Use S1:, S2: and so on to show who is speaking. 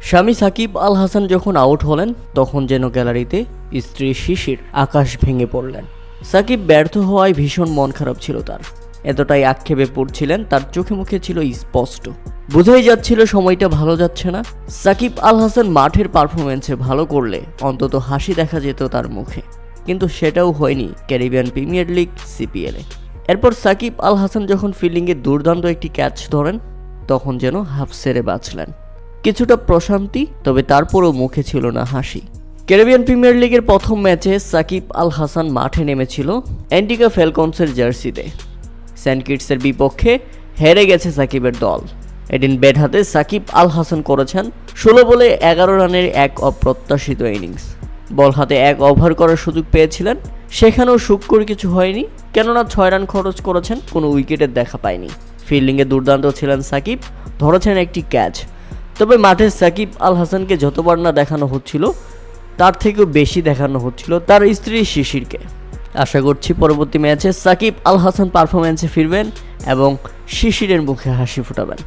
S1: স্বামী সাকিব আল হাসান যখন আউট হলেন তখন যেন গ্যালারিতে স্ত্রী শিশির আকাশ ভেঙে পড়লেন। সাকিব ব্যর্থ হওয়ায় ভীষণ মন খারাপ ছিল তার, এতটাই আক্ষেপে পড়ছিলেন তার চোখে মুখে ছিল স্পষ্ট, বোঝাই যাচ্ছিল সময়টা ভালো যাচ্ছে না। সাকিব আল হাসান মাঠের পারফরমেন্সে ভালো করলে অন্তত হাসি দেখা যেত তার মুখে, কিন্তু সেটাও হয়নি ক্যারিবিয়ান প্রিমিয়ার লিগ সিপিএলে। এরপর সাকিব আল হাসান যখন ফিল্ডিংয়ে দুর্দান্ত একটি ক্যাচ ধরেন তখন যেন হাফ সেরে বাঁচলেন, কিছুটা প্রশান্তি, তবে তারপরও মুখে ছিল না হাসি। ক্যারিবিয়ান প্রিমিয়ার লিগের প্রথম ম্যাচে সাকিব আল হাসান মাঠে নেমেছিল অ্যান্টিগা ফ্যালকনসের জার্সিতে। সেন্ট কিটসের বিপক্ষে হেরে গেছে সাকিবের দল। এদিন ব্যাট হাতে সাকিব আল হাসান করেছেন 16 বলে 11 রানের এক অপ্রত্যাশিত ইনিংস। বল হাতে 1 ওভার করার সুযোগ পেয়েছিলেন, সেখানেও সুখ করে কিছু হয়নি, কেননা 6 রান খরচ করেছেন, কোনো উইকেটের দেখা পায়নি। ফিল্ডিংয়ে দুর্দান্ত ছিলেন সাকিব, ধরেছেন একটি ক্যাচ। তবে মাঠে সাকিব আল হাসানকে যতবার না দেখানো হচ্ছিল তার থেকেও বেশি দেখানো হচ্ছিল তার স্ত্রী শিশিরকে। আশা করছি পরবর্তী ম্যাচে সাকিব আল হাসান পারফরম্যান্সে ফিরবেন এবং শিশিরের মুখে হাসি ফোটাবেন।